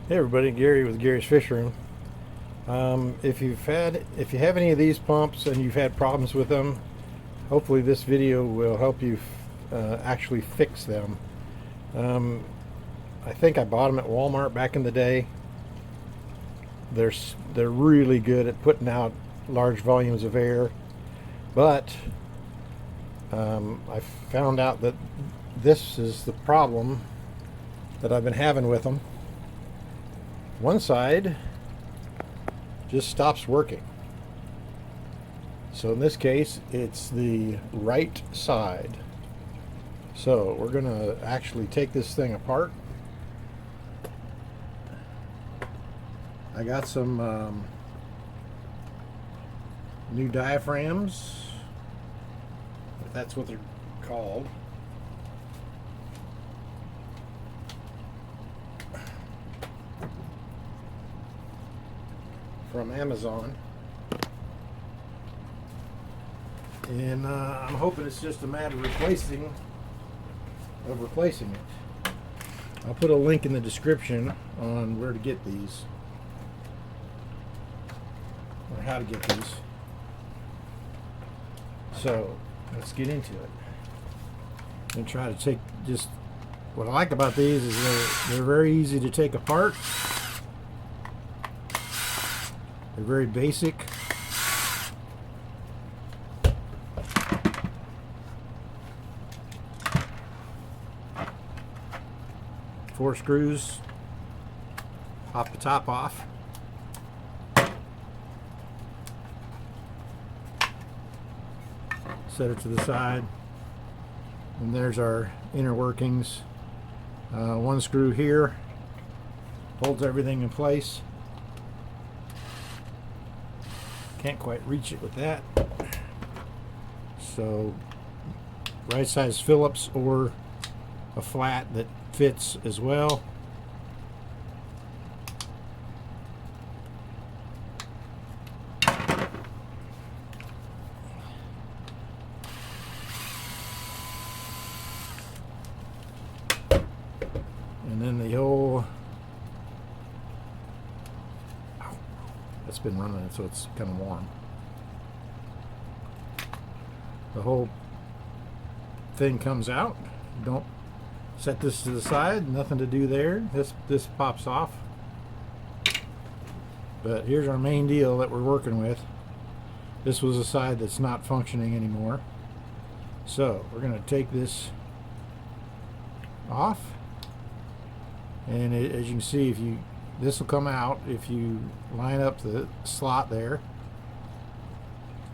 Hey everybody, Gary with Gary's Fish Room. If you have any of these pumps and you've had problems with them, hopefully this video will help you actually fix them. Um, I think I bought them at Walmart back in the day. They're really good at putting out large volumes of air, but I found out that this is the problem that I've been having with them. One side just stops working. So in this case, it's the right side. So we're going to actually take this thing apart. I got some new diaphragms, if that's what they're called. From Amazon, and I'm hoping it's just a matter of replacing it. I'll put a link in the description on where to get these, or how to get these. So let's get into it and try to take just what I like about these is they're very easy to take apart. They're very basic. Four screws. Pop the top off. Set it to the side. And there's our inner workings. One screw here holds everything in place. Can't quite reach it with that. So right size Phillips or a flat that fits as well. And then the whole, it's been running so it's kind of warm. The whole thing comes out. Don't set this to the side, nothing to do there. This pops off. But here's our main deal that we're working with. This was a side that's not functioning anymore. So we're going to take this off, and as you can see, this will come out if you line up the slot there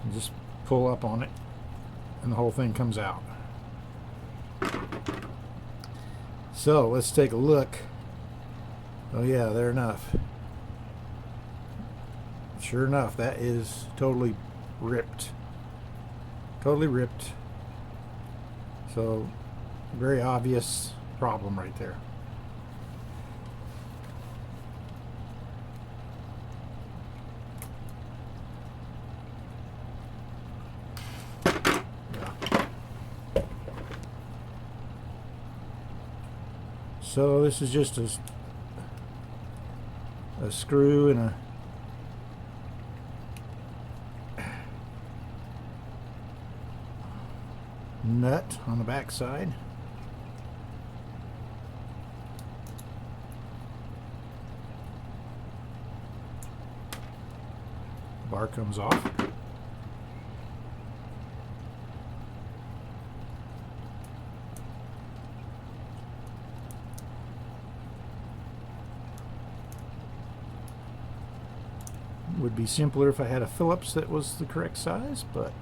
and just pull up on it, and the whole thing comes out. So let's take a look. Oh yeah, there enough. Sure enough, that is totally ripped. Totally ripped. So very obvious problem right there. So this is just a screw and a nut on the back side. Bar comes off. Would be simpler if I had a Phillips that was the correct size, but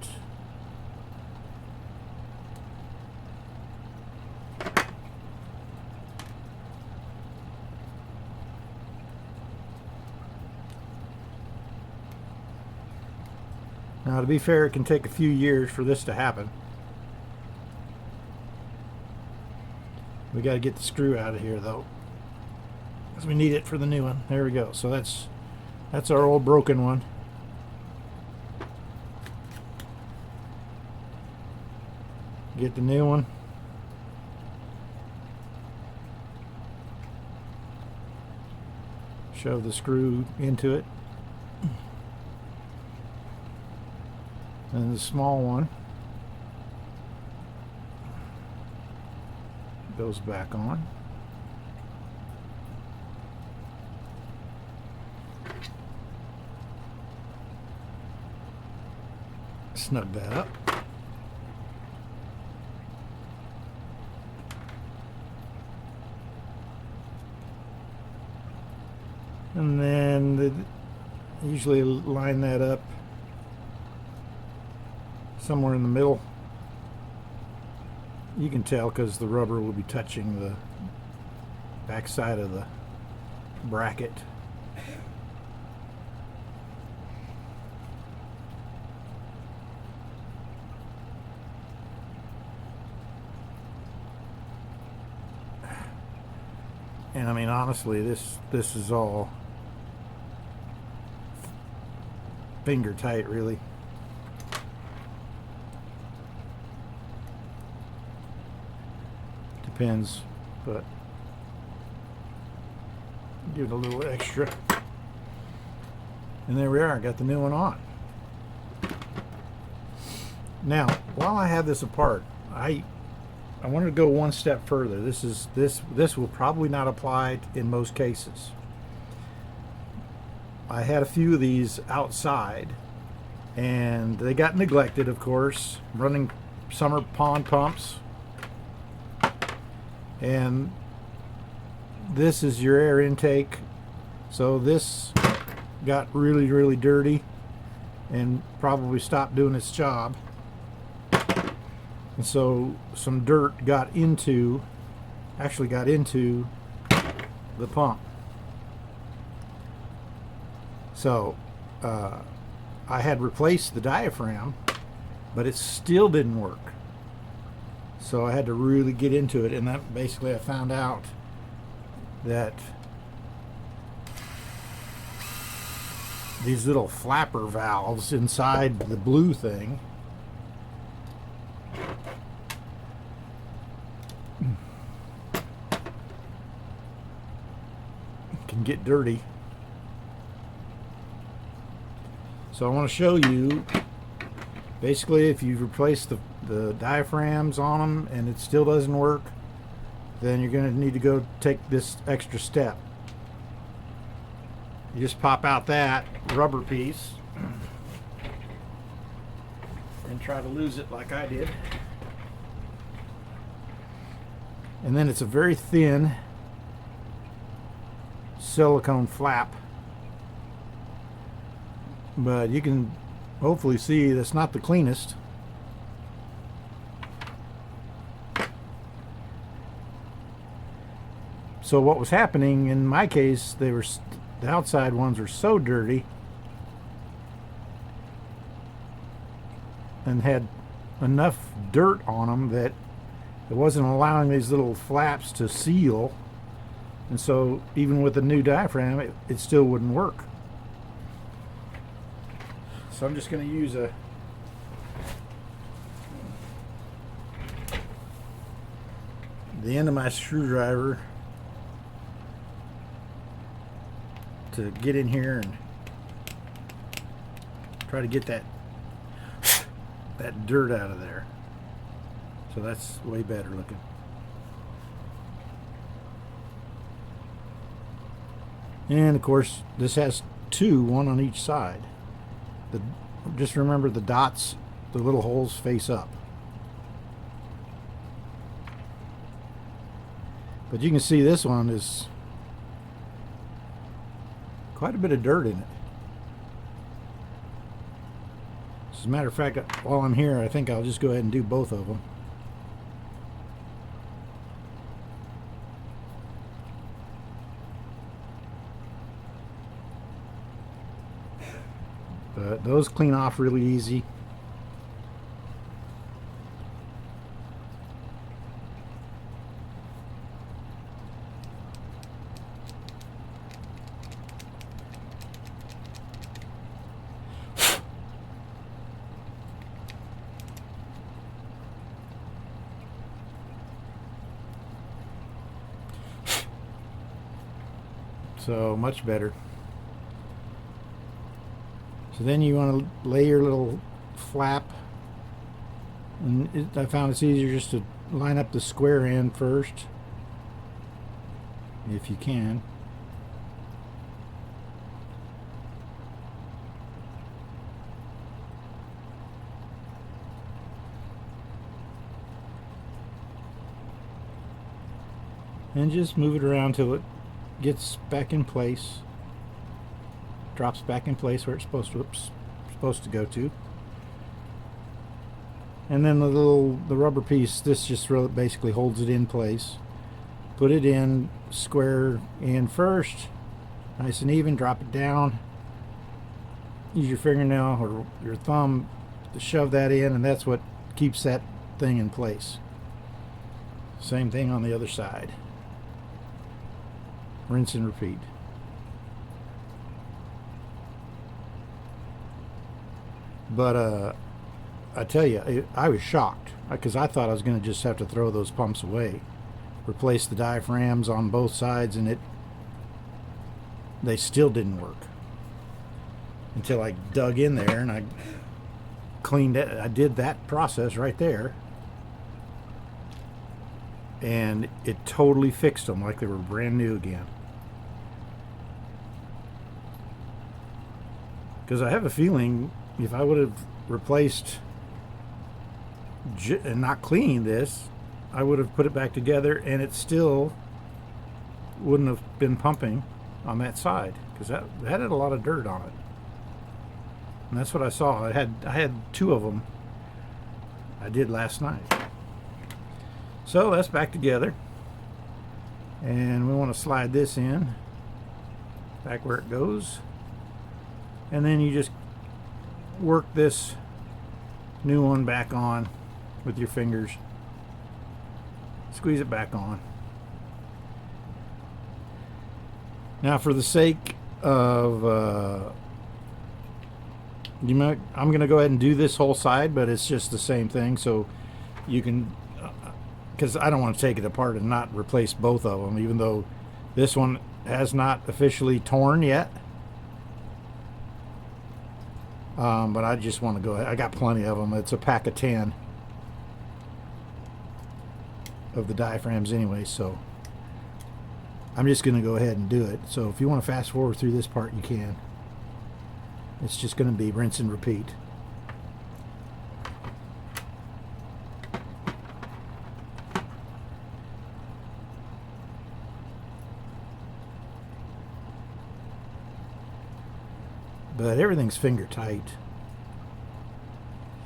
now to be fair, it can take a few years for this to happen. We got to get the screw out of here though, because we need it for the new one. There we go. So that's our old broken one. Get the new one. Shove the screw into it. And the small one goes back on. Snug that up. And then usually line that up somewhere in the middle. You can tell because the rubber will be touching the back side of the bracket. And I mean, honestly, this is all finger tight, really. Depends, but give it a little extra. And there we are, got the new one on. Now, while I have this apart, I wanted to go one step further. This will probably not apply in most cases. I had a few of these outside and they got neglected, of course, running summer pond pumps. And this is your air intake. So this got really, really dirty and probably stopped doing its job. And so some dirt actually got into the pump. So I had replaced the diaphragm, but it still didn't work. So I had to really get into it, and that basically I found out that these little flapper valves inside the blue thing can get dirty. So I want to show you, basically, if you've replaced the diaphragms on them and it still doesn't work, then you're going to need to go take this extra step. You just pop out that rubber piece and try to lose it like I did. And then it's a very thin silicone flap, but you can hopefully see that's not the cleanest. So what was happening in my case, the outside ones were so dirty and had enough dirt on them that it wasn't allowing these little flaps to seal, and so even with the new diaphragm it still wouldn't work. So I'm just going to use the end of my screwdriver to get in here and try to get that dirt out of there. So that's way better looking. And of course this has two, one on each side. Just remember the dots, the little holes face up. But you can see this one is quite a bit of dirt in it. As a matter of fact, while I'm here, I think I'll just go ahead and do both of them. But those clean off really easy. So much better. So then you want to lay your little flap, and I found it's easier just to line up the square end first, if you can. And just move it around till it gets back in place, drops back in place where it's supposed to go to. And then the rubber piece, this just really basically holds it in place. Put it in square in first, nice and even, drop it down. Use your fingernail or your thumb to shove that in, and that's what keeps that thing in place. Same thing on the other side. Rinse and repeat. But I tell you, I was shocked because I thought I was going to just have to throw those pumps away, replace the diaphragms on both sides, and they still didn't work until I dug in there and I cleaned it. I did that process right there, and it totally fixed them like they were brand new again. Because I have a feeling if I would have replaced and not cleaned this, I would have put it back together and it still wouldn't have been pumping on that side, because that had a lot of dirt on it. And that's what I saw. I had two of them I did last night. So that's back together, and we want to slide this in back where it goes, and then you just work this new one back on with your fingers, squeeze it back on. Now, for the sake of I'm going to go ahead and do this whole side, but it's just the same thing, so you can, because I don't want to take it apart and not replace both of them, even though this one has not officially torn yet. But I just want to go ahead. I got plenty of them. It's a pack of 10 of the diaphragms anyway, so I'm just going to go ahead and do it. So if you want to fast forward through this part, you can. It's just going to be rinse and repeat. But everything's finger tight.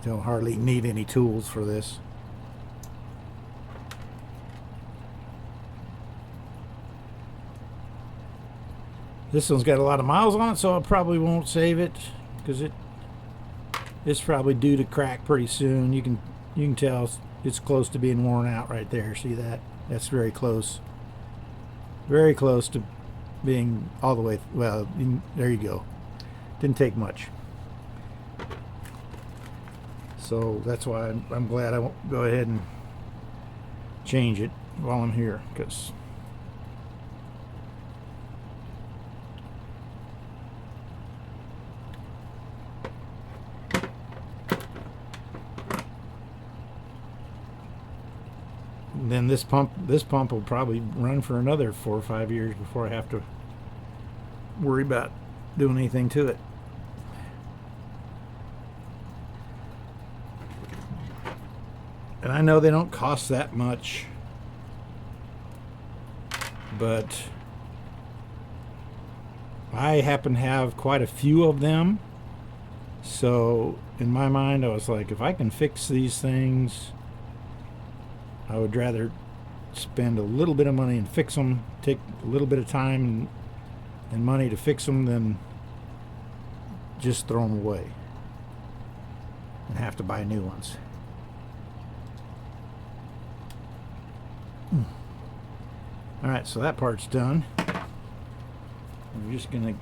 Don't hardly need any tools for this. This one's got a lot of miles on it, so I probably won't save it because it's probably due to crack pretty soon. You can tell it's close to being worn out right there. See that? That's very close. Very close to being all the way. Well, there you go. Didn't take much. So that's why I'm glad I won't go ahead and change it while I'm here, because then this pump will probably run for another 4 or 5 years before I have to worry about doing anything to it. And I know they don't cost that much, but I happen to have quite a few of them. So in my mind, I was like, if I can fix these things, I would rather spend a little bit of money and fix them, take a little bit of time and money to fix them, than just throw them away and have to buy new ones. All right, so that part's done. We're just gonna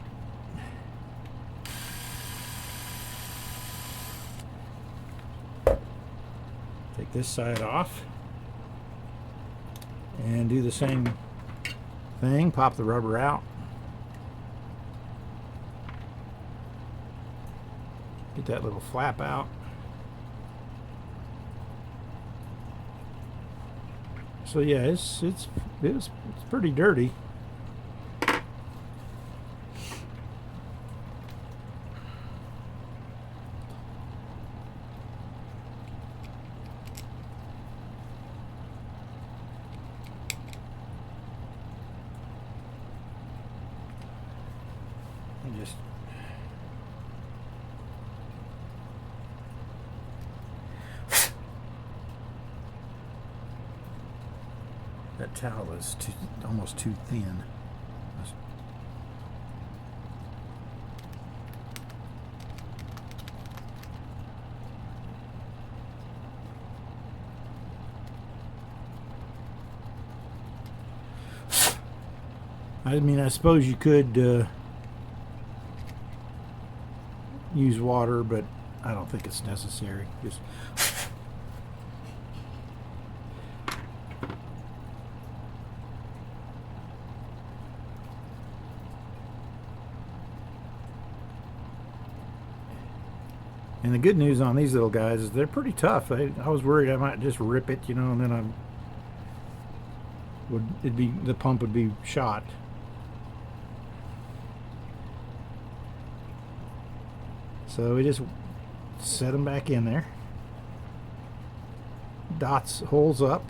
take this side off and do the same thing. Pop the rubber out. Get that little flap out. So yeah, it's pretty dirty. I just that towel is almost too thin. I mean, I suppose you could use water, but I don't think it's necessary. Just and the good news on these little guys is they're pretty tough. I was worried I might just rip it, you know, and then the pump would be shot. So we just set them back in there. Dots holes up.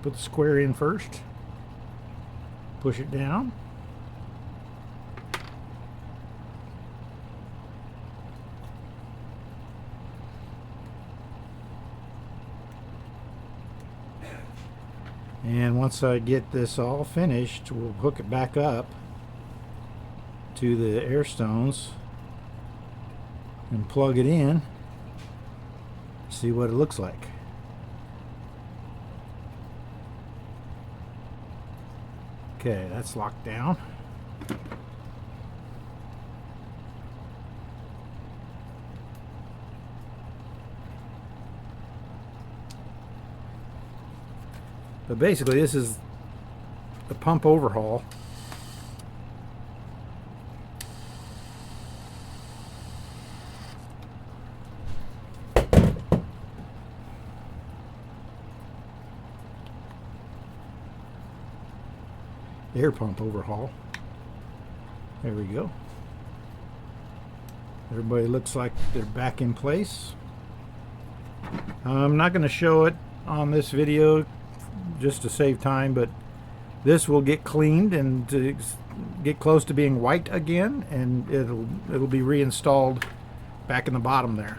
Put the square in first. Push it down. And once I get this all finished, we'll hook it back up to the air stones and plug it in, see what it looks like. Okay, that's locked down. But basically this is the pump overhaul. Air pump overhaul. There we go. Everybody looks like they're back in place. I'm not going to show it on this video just to save time, but this will get cleaned and to get close to being white again, and it'll be reinstalled back in the bottom there.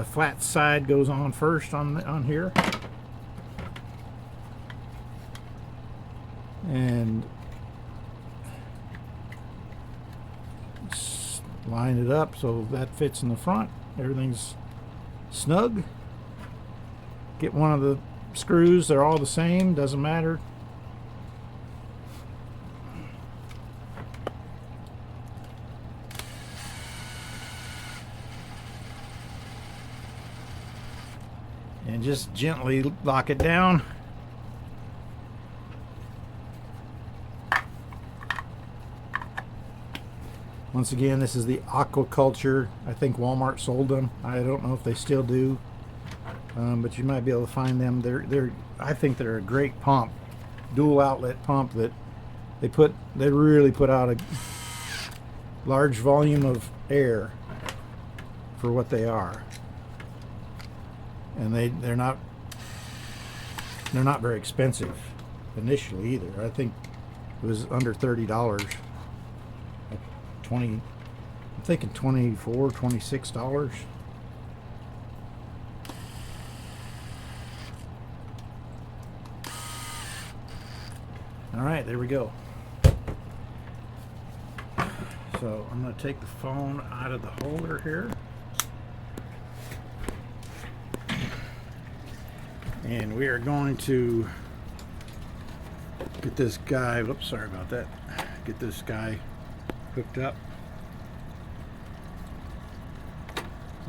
Flat side goes on first on here. And line it up so that fits in the front. Everything's snug. Get one of the screws, they're all the same, doesn't matter. And just gently lock it down. Once again, this is the Aquaculture. I think Walmart sold them. I don't know if they still do, but you might be able to find them. I think they're a great pump, dual outlet pump that they really put out a large volume of air for what they are, and they're not very expensive initially either. I think it was under $30. I'm thinking $24, $26. All right, there we go. So I'm going to take the phone out of the holder here. And we are going to get this guy, whoops, sorry about that. Get this guy hooked up.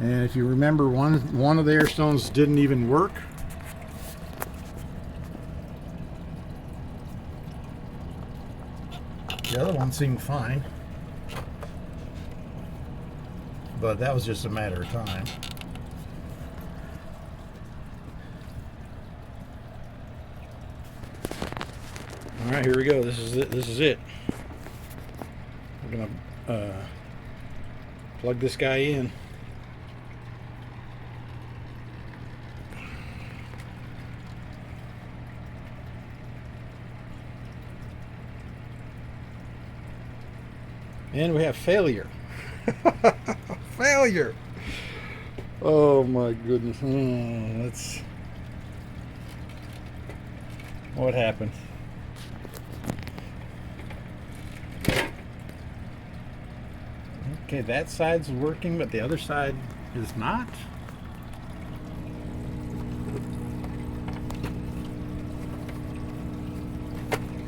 And if you remember, one of the air stones didn't even work. The other one seemed fine. but that was just a matter of time. All right, here we go. This is it. This is it. We're gonna plug this guy in. And we have failure. Failure. Oh my goodness. That's what happened. Okay, that side's working, but the other side is not.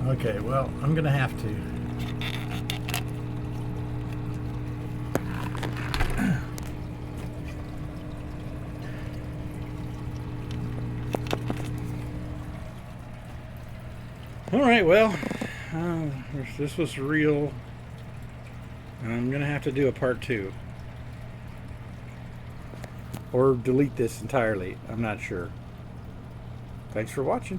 Okay, well, I'm gonna have to. All right, well, this was real. I'm gonna have to do a part 2, or delete this entirely. I'm not sure. Thanks for watching.